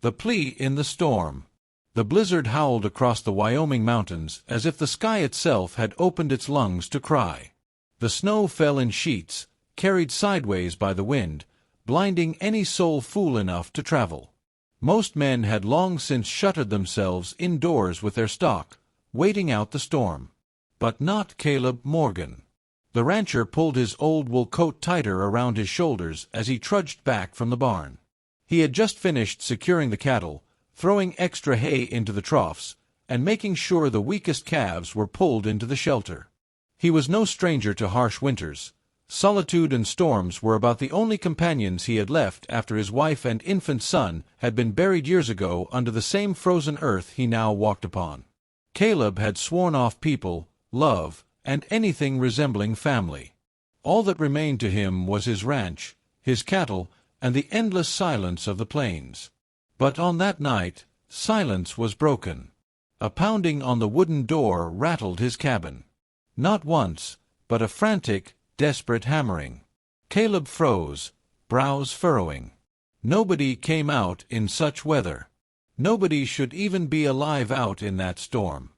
The plea in the storm. The blizzard howled across the Wyoming mountains as if the sky itself had opened its lungs to cry. The snow fell in sheets, carried sideways by the wind, blinding any soul fool enough to travel. Most men had long since shuttered themselves indoors with their stock, waiting out the storm. But not Caleb Morgan. The rancher pulled his old wool coat tighter around his shoulders as he trudged back from the barn. He had just finished securing the cattle, throwing extra hay into the troughs, and making sure the weakest calves were pulled into the shelter. He was no stranger to harsh winters. Solitude and storms were about the only companions he had left after his wife and infant son had been buried years ago under the same frozen earth he now walked upon. Caleb had sworn off people, love, and anything resembling family. All that remained to him was his ranch, his cattle, and the endless silence of the plains. But on that night, silence was broken. A pounding on the wooden door rattled his cabin. Not once, but a frantic, desperate hammering. Caleb froze, brows furrowing. Nobody came out in such weather. Nobody should even be alive out in that storm.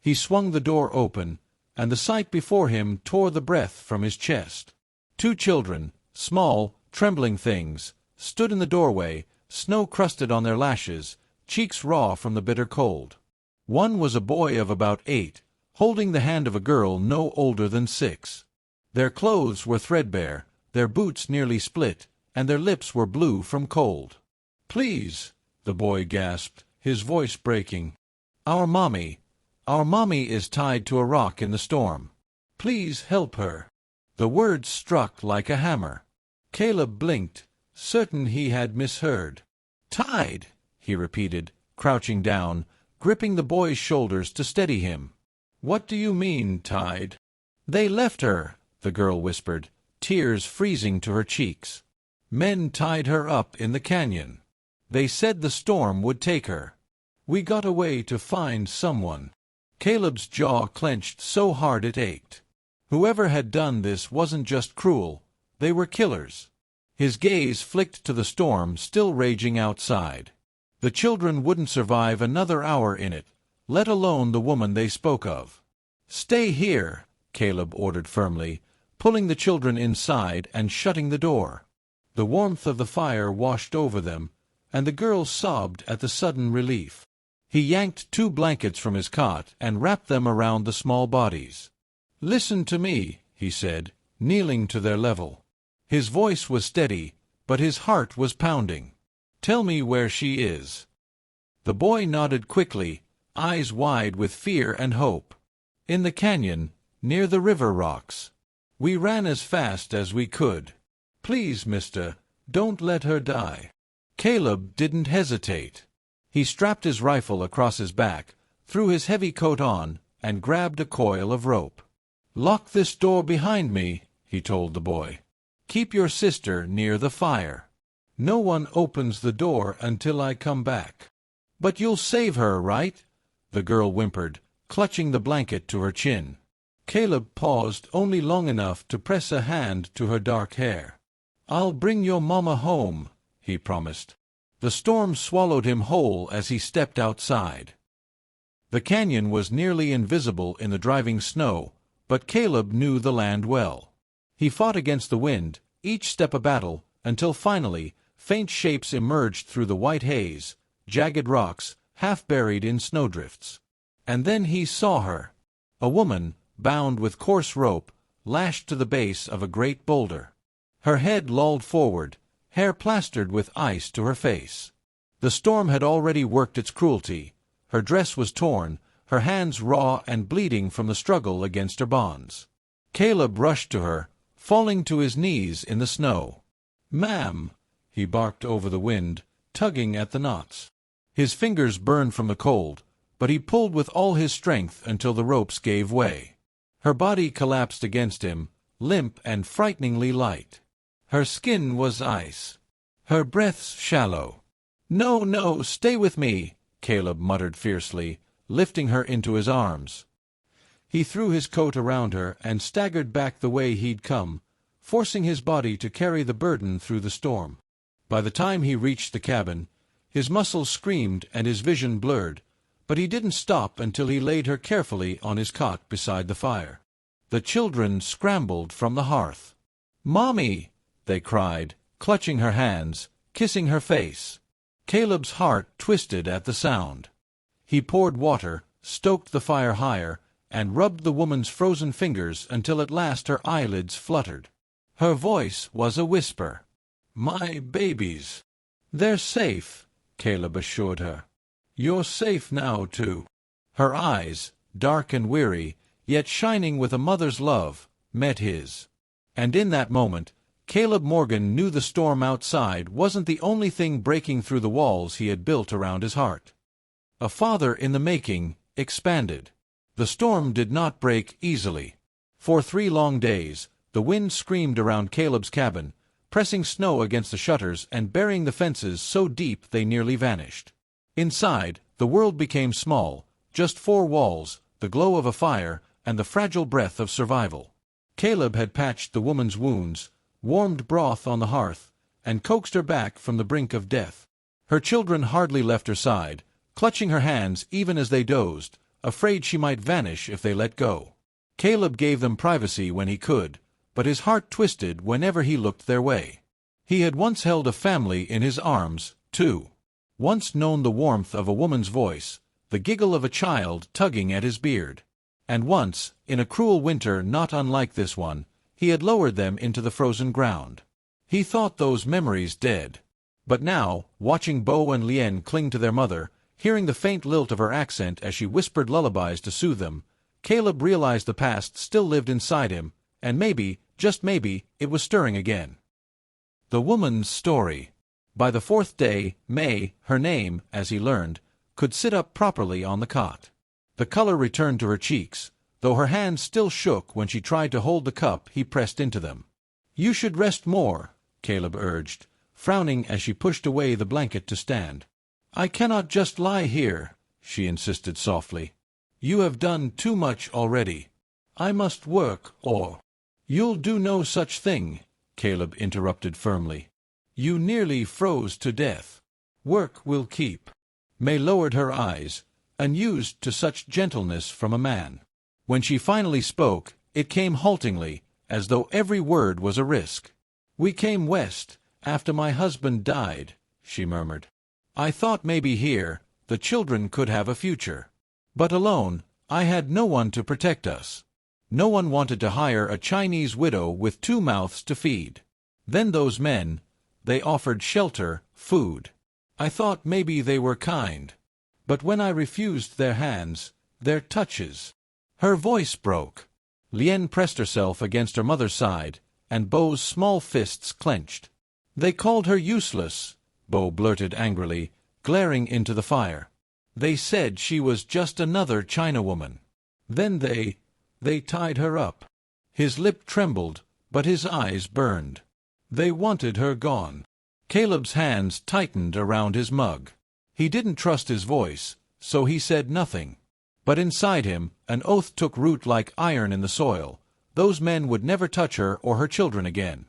He swung the door open, and the sight before him tore the breath from his chest. 2 children, small, trembling things, stood in the doorway, snow crusted on their lashes, cheeks raw from the bitter cold. One was a boy of about 8, holding the hand of a girl no older than 6. Their clothes were threadbare, their boots nearly split, and their lips were blue from cold. "Please," the boy gasped, his voice breaking. Our mommy is tied to a rock in the storm. Please help her." The words struck like a hammer. Caleb blinked, certain he had misheard. "Tied," he repeated, crouching down, gripping the boy's shoulders to steady him. "What do you mean, tied?" "They left her," the girl whispered, tears freezing to her cheeks. "Men tied her up in the canyon. They said the storm would take her. We got away to find someone." Caleb's jaw clenched so hard it ached. Whoever had done this wasn't just cruel, they were killers. His gaze flicked to the storm still raging outside. The children wouldn't survive another hour in it, let alone the woman they spoke of. "Stay here," Caleb ordered firmly, pulling the children inside and shutting the door. The warmth of the fire washed over them, and the girl sobbed at the sudden relief. He yanked 2 blankets from his cot and wrapped them around the small bodies. "Listen to me," he said, kneeling to their level. His voice was steady, but his heart was pounding. "Tell me where she is." The boy nodded quickly, eyes wide with fear and hope. "In the canyon, near the river rocks. We ran as fast as we could. Please, mister, don't let her die." Caleb didn't hesitate. He strapped his rifle across his back, threw his heavy coat on, and grabbed a coil of rope. "Lock this door behind me," he told the boy. "Keep your sister near the fire. No one opens the door until I come back." "But you'll save her, right?" the girl whimpered, clutching the blanket to her chin. Caleb paused only long enough to press a hand to her dark hair. "I'll bring your mama home," he promised. The storm swallowed him whole as he stepped outside. The canyon was nearly invisible in the driving snow, but Caleb knew the land well. He fought against the wind, each step a battle, until finally faint shapes emerged through the white haze, jagged rocks, half buried in snowdrifts. And then he saw her. A woman, bound with coarse rope, lashed to the base of a great boulder. Her head lolled forward, hair plastered with ice to her face. The storm had already worked its cruelty. Her dress was torn, her hands raw and bleeding from the struggle against her bonds. Caleb rushed to her, falling to his knees in the snow. "Ma'am," he barked over the wind, tugging at the knots. His fingers burned from the cold, but he pulled with all his strength until the ropes gave way. Her body collapsed against him, limp and frighteningly light. Her skin was ice. Her breaths shallow. "No, no, stay with me," Caleb muttered fiercely, lifting her into his arms. He threw his coat around her and staggered back the way he'd come, forcing his body to carry the burden through the storm. By the time he reached the cabin, His muscles screamed and his vision blurred, but he didn't stop until he laid her carefully on his cot beside the fire. The children scrambled from the hearth. "Mommy!" they cried, clutching her hands, kissing her face. Caleb's heart twisted at the sound. He poured water, stoked the fire higher, and rubbed the woman's frozen fingers until at last her eyelids fluttered. Her voice was a whisper. "My babies." "They're safe," Caleb assured her. "You're safe now, too." Her eyes, dark and weary, yet shining with a mother's love, met his. And in that moment, Caleb Morgan knew the storm outside wasn't the only thing breaking through the walls he had built around his heart. A father in the making expanded. The storm did not break easily. For 3 long days, the wind screamed around Caleb's cabin, pressing snow against the shutters and burying the fences so deep they nearly vanished. Inside, the world became small, just 4 walls, the glow of a fire, and the fragile breath of survival. Caleb had patched the woman's wounds, warmed broth on the hearth, and coaxed her back from the brink of death. Her children hardly left her side, clutching her hands even as they dozed, afraid she might vanish if they let go. Caleb gave them privacy when he could, but his heart twisted whenever he looked their way. He had once held a family in his arms, too. Once known the warmth of a woman's voice, the giggle of a child tugging at his beard. And once, in a cruel winter not unlike this one, he had lowered them into the frozen ground. He thought those memories dead. But now, watching Bo and Lien cling to their mother, hearing the faint lilt of her accent as she whispered lullabies to soothe them, Caleb realized the past still lived inside him, and maybe, just maybe, it was stirring again. The woman's story. By the 4th day, May, her name, as he learned, could sit up properly on the cot. The color returned to her cheeks, though her hands still shook when she tried to hold the cup he pressed into them. "You should rest more," Caleb urged, frowning as she pushed away the blanket to stand. "I cannot just lie here," she insisted softly. "You have done too much already. I must work, or—" "You'll do no such thing," Caleb interrupted firmly. "You nearly froze to death. Work will keep." May lowered her eyes, unused to such gentleness from a man. When she finally spoke, it came haltingly, as though every word was a risk. "We came west, after my husband died," she murmured. "I thought maybe here, the children could have a future. But alone, I had no one to protect us. No one wanted to hire a Chinese widow with 2 mouths to feed. Then those men, they offered shelter, food. I thought maybe they were kind. But when I refused their hands, their touches—" Her voice broke. Lien pressed herself against her mother's side, and Bo's small fists clenched. "They called her useless," Bo blurted angrily, glaring into the fire. "They said she was just another Chinawoman. Then they tied her up." His lip trembled, but his eyes burned. "They wanted her gone." Caleb's hands tightened around his mug. He didn't trust his voice, so he said nothing. But inside him, an oath took root like iron in the soil. Those men would never touch her or her children again.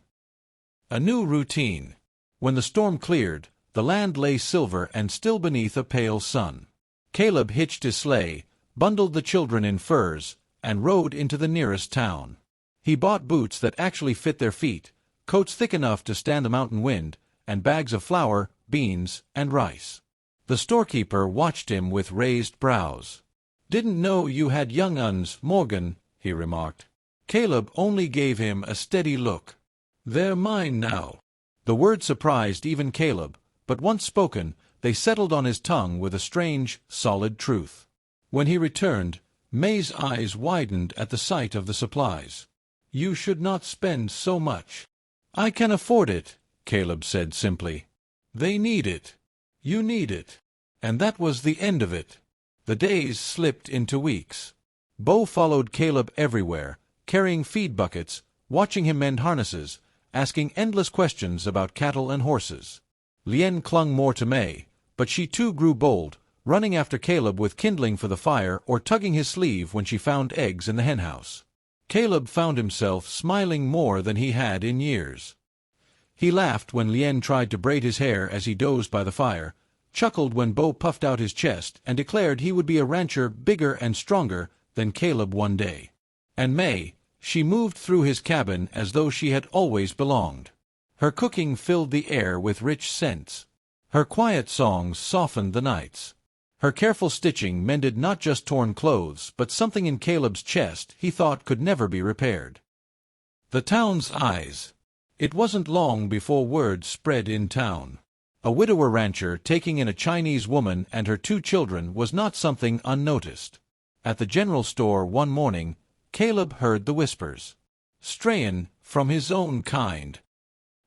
A new routine. When the storm cleared, the land lay silver and still beneath a pale sun. Caleb hitched his sleigh, bundled the children in furs, and rode into the nearest town. He bought boots that actually fit their feet, coats thick enough to stand the mountain wind, and bags of flour, beans, and rice. The storekeeper watched him with raised brows. "Didn't know you had young uns, Morgan," he remarked. Caleb only gave him a steady look. "They're mine now." The word surprised even Caleb, but once spoken, they settled on his tongue with a strange, solid truth. When he returned, May's eyes widened at the sight of the supplies. "You should not spend so much." "I can afford it," Caleb said simply. "They need it. You need it." And that was the end of it. The days slipped into weeks. Bo followed Caleb everywhere, carrying feed buckets, watching him mend harnesses, asking endless questions about cattle and horses. Lien clung more to May, but she too grew bold, running after Caleb with kindling for the fire or tugging his sleeve when she found eggs in the henhouse. Caleb found himself smiling more than he had in years. He laughed when Lien tried to braid his hair as he dozed by the fire, chuckled when Bo puffed out his chest and declared he would be a rancher bigger and stronger than Caleb one day. And May, she moved through his cabin as though she had always belonged. Her cooking filled the air with rich scents. Her quiet songs softened the nights. Her careful stitching mended not just torn clothes but something in Caleb's chest he thought could never be repaired. The town's eyes. It wasn't long before word spread in town. A widower rancher taking in a Chinese woman and her 2 children was not something unnoticed. At the general store one morning, Caleb heard the whispers. "Strayin' from his own kind.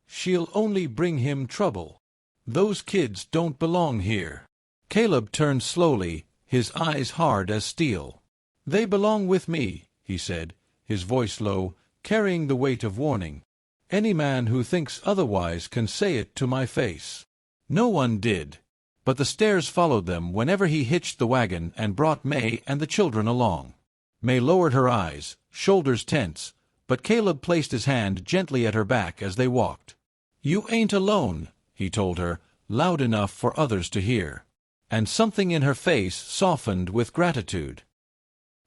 She'll only bring him trouble. Those kids don't belong here." Caleb turned slowly, his eyes hard as steel. "They belong with me," he said, his voice low, carrying the weight of warning. "Any man who thinks otherwise can say it to my face." No one did, but the stares followed them whenever he hitched the wagon and brought May and the children along. May lowered her eyes, shoulders tense, but Caleb placed his hand gently at her back as they walked. "You ain't alone," he told her, loud enough for others to hear. And something in her face softened with gratitude.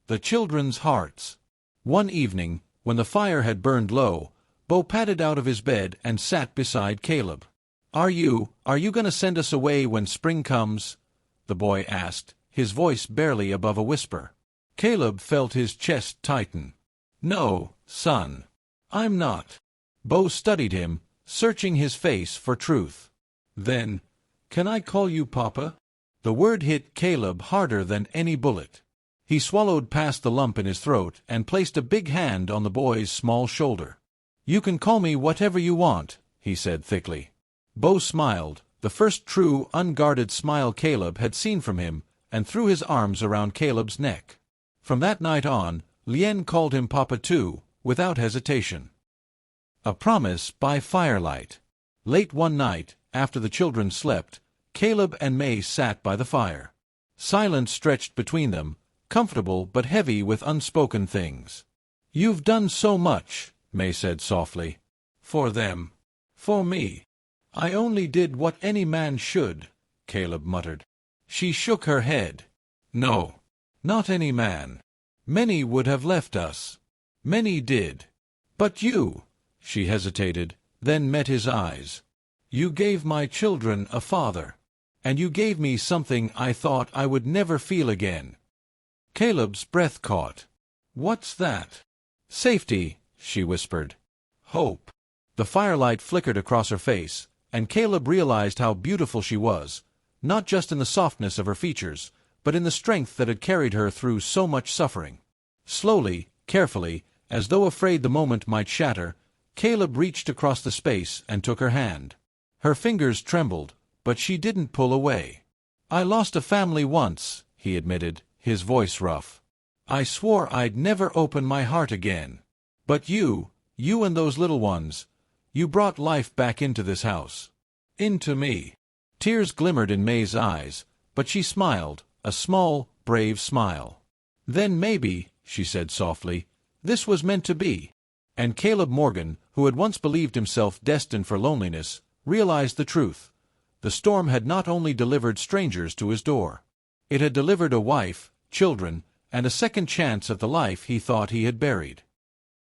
The children's hearts. One evening, when the fire had burned low, Bo padded out of his bed and sat beside Caleb. Are you going to send us away when spring comes?" the boy asked, his voice barely above a whisper. Caleb felt his chest tighten. "No, son. I'm not." Bo studied him, searching his face for truth. "Then, can I call you Papa?" The word hit Caleb harder than any bullet. He swallowed past the lump in his throat and placed a big hand on the boy's small shoulder. "You can call me whatever you want," he said thickly. Bo smiled, the first true, unguarded smile Caleb had seen from him, and threw his arms around Caleb's neck. From that night on, Lien called him Papa too, without hesitation. A promise by firelight. Late one night, after the children slept, Caleb and May sat by the fire. Silence stretched between them, comfortable but heavy with unspoken things. "You've done so much," May said softly. "For them. For me." "I only did what any man should," Caleb muttered. She shook her head. "No, not any man. Many would have left us. Many did. But you," she hesitated, then met his eyes. "You gave my children a father. And you gave me something I thought I would never feel again." Caleb's breath caught. "What's that?" "Safety," she whispered. "Hope." The firelight flickered across her face, and Caleb realized how beautiful she was, not just in the softness of her features, but in the strength that had carried her through so much suffering. Slowly, carefully, as though afraid the moment might shatter, Caleb reached across the space and took her hand. Her fingers trembled, but she didn't pull away. "I lost a family once," he admitted, his voice rough. "I swore I'd never open my heart again. But you and those little ones, you brought life back into this house. Into me." Tears glimmered in May's eyes, but she smiled, a small, brave smile. "Then maybe," she said softly, "this was meant to be." And Caleb Morgan, who had once believed himself destined for loneliness, realized the truth. The storm had not only delivered strangers to his door. It had delivered a wife, children, and a second chance at the life he thought he had buried.